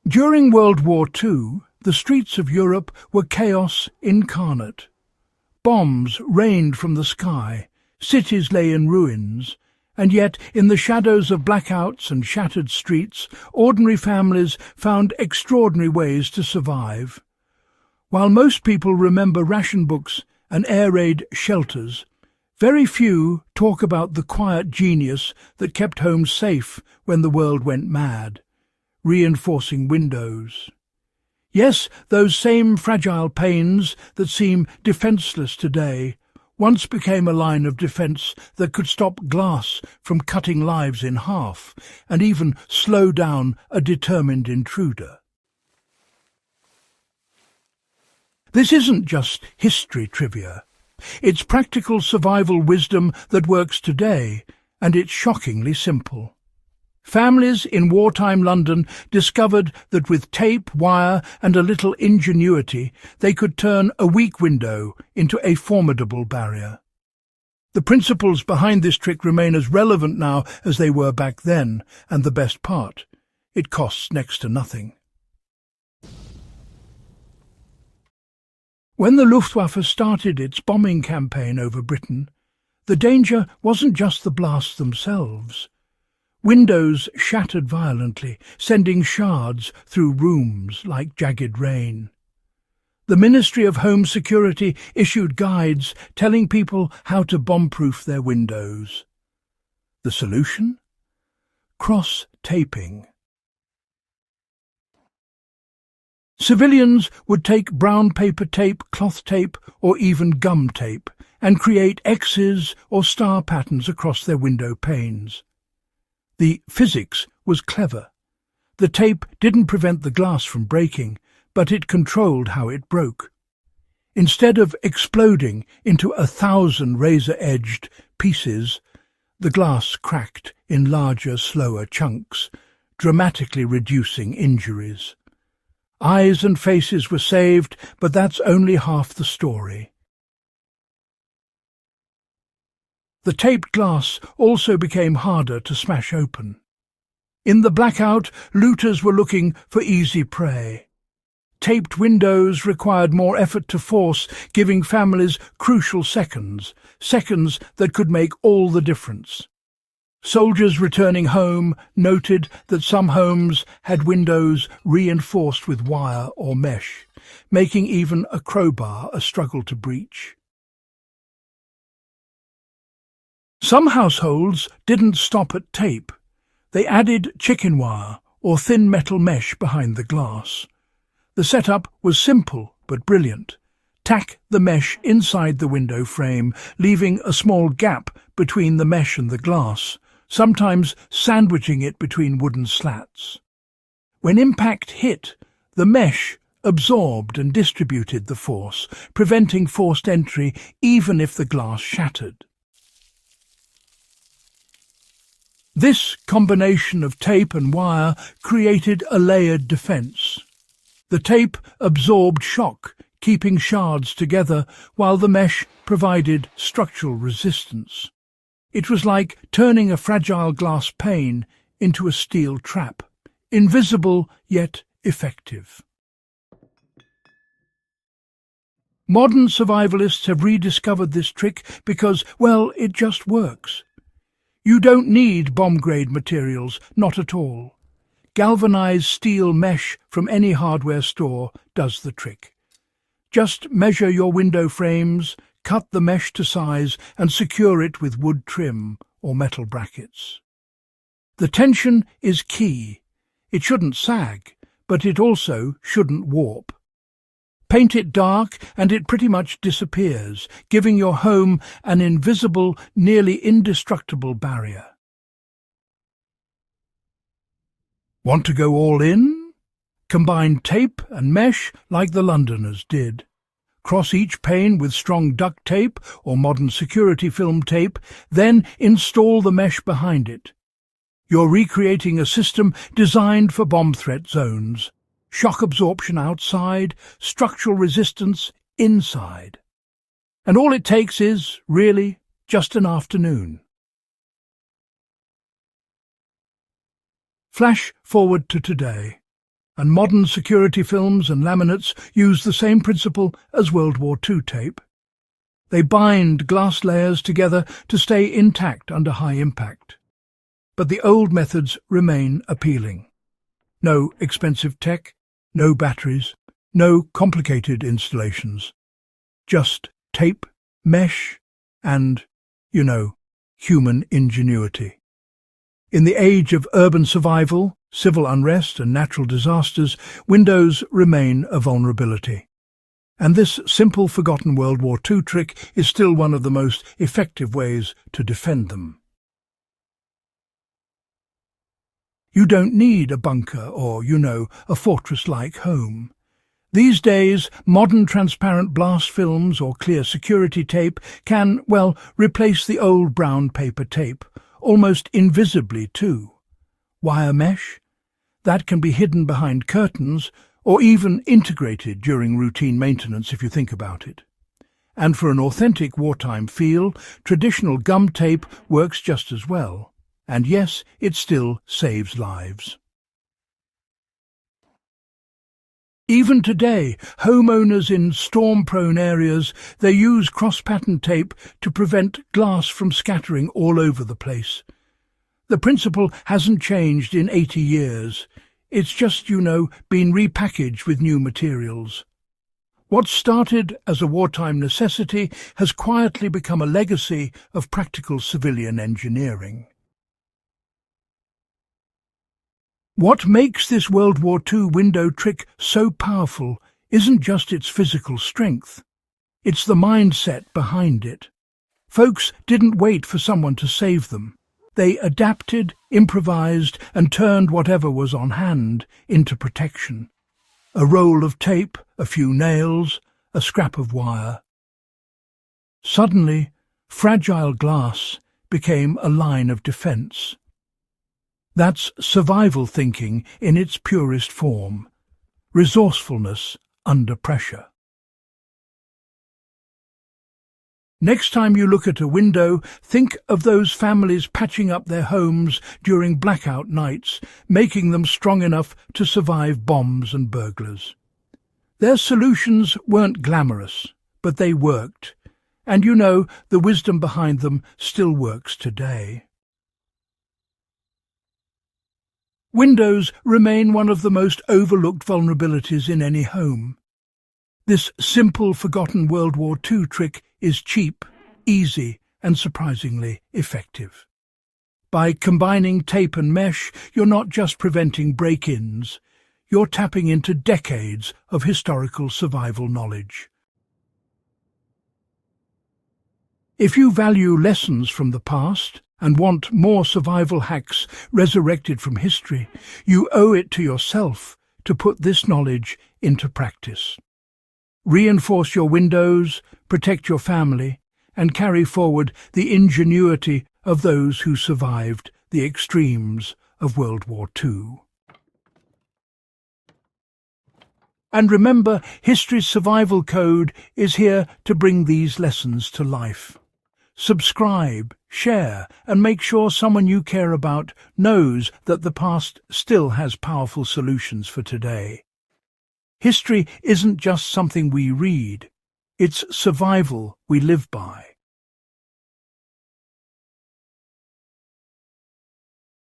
During World War II, the streets of Europe were chaos incarnate. Bombs rained from the sky, cities lay in ruins, and yet in the shadows of blackouts and shattered streets, ordinary families found extraordinary ways to survive. While most people remember ration books and air raid shelters, very few talk about the quiet genius that kept homes safe when the world went mad. Reinforcing windows. Yes, those same fragile panes that seem defenceless today once became a line of defence that could stop glass from cutting lives in half and even slow down a determined intruder. This isn't just history trivia. It's practical survival wisdom that works today, and it's shockingly simple. Families in wartime London discovered that with tape, wire and a little ingenuity, they could turn a weak window into a formidable barrier. The principles behind this trick remain as relevant now as they were back then, and the best part, it costs next to nothing. When the Luftwaffe started its bombing campaign over Britain, the danger wasn't just the blasts themselves. Windows shattered violently, sending shards through rooms like jagged rain. The Ministry of Home Security issued guides telling people how to bomb-proof their windows. The solution? Cross-taping. Civilians would take brown paper tape, cloth tape, or even gum tape, and create X's or star patterns across their window panes. The physics was clever. The tape didn't prevent the glass from breaking, but it controlled how it broke. Instead of exploding into 1,000 razor-edged pieces, the glass cracked in larger, slower chunks, dramatically reducing injuries. Eyes and faces were saved, but that's only half the story. The taped glass also became harder to smash open. In the blackout, looters were looking for easy prey. Taped windows required more effort to force, giving families crucial seconds that could make all the difference. Soldiers returning home noted that some homes had windows reinforced with wire or mesh, making even a crowbar a struggle to breach. Some households didn't stop at tape. They added chicken wire or thin metal mesh behind the glass. The setup was simple but brilliant. Tack the mesh inside the window frame, leaving a small gap between the mesh and the glass, sometimes sandwiching it between wooden slats. When impact hit, the mesh absorbed and distributed the force, preventing forced entry even if the glass shattered. This combination of tape and wire created a layered defence. The tape absorbed shock, keeping shards together, while the mesh provided structural resistance. It was like turning a fragile glass pane into a steel trap, invisible yet effective. Modern survivalists have rediscovered this trick because, well, it just works. You don't need bomb-grade materials, not at all. Galvanized steel mesh from any hardware store does the trick. Just measure your window frames, cut the mesh to size and secure it with wood trim or metal brackets. The tension is key. It shouldn't sag, but it also shouldn't warp. Paint it dark and it pretty much disappears, giving your home an invisible, nearly indestructible barrier. Want to go all in? Combine tape and mesh like the Londoners did. Cross each pane with strong duct tape or modern security film tape, then install the mesh behind it. You're recreating a system designed for bomb threat zones. Shock absorption outside, structural resistance inside. And all it takes is, really, just an afternoon. Flash forward to today. and modern security films and laminates use the same principle as World War II tape. They bind glass layers together to stay intact under high impact. But the old methods remain appealing. No expensive tech, no batteries, no complicated installations. Just tape, mesh, and, human ingenuity. In the age of urban survival, civil unrest and natural disasters, windows remain a vulnerability. And this simple forgotten World War II trick is still one of the most effective ways to defend them. You don't need a bunker or, a fortress-like home. These days, modern transparent blast films or clear security tape can, replace the old brown paper tape, almost invisibly too. Wire mesh? That can be hidden behind curtains or even integrated during routine maintenance if you think about it. And for an authentic wartime feel, traditional gum tape works just as well. And yes, it still saves lives. Even today, homeowners in storm-prone areas, they use cross-pattern tape to prevent glass from scattering all over the place. The principle hasn't changed in 80 years. It's just, been repackaged with new materials. What started as a wartime necessity has quietly become a legacy of practical civilian engineering. What makes this World War II window trick so powerful isn't just its physical strength. It's the mindset behind it. Folks didn't wait for someone to save them. They adapted, improvised, and turned whatever was on hand into protection. A roll of tape, a few nails, a scrap of wire. Suddenly, fragile glass became a line of defense. That's survival thinking in its purest form. Resourcefulness under pressure. Next time you look at a window, think of those families patching up their homes during blackout nights, making them strong enough to survive bombs and burglars. Their solutions weren't glamorous, but they worked. And the wisdom behind them still works today. Windows remain one of the most overlooked vulnerabilities in any home. This simple, forgotten World War II trick is cheap, easy, and surprisingly effective. By combining tape and mesh, you're not just preventing break-ins, you're tapping into decades of historical survival knowledge. If you value lessons from the past and want more survival hacks resurrected from history, you owe it to yourself to put this knowledge into practice. Reinforce your windows, protect your family, and carry forward the ingenuity of those who survived the extremes of World War II. And remember, history's survival code is here to bring these lessons to life. Subscribe, share, and make sure someone you care about knows that the past still has powerful solutions for today. History isn't just something we read, it's survival we live by.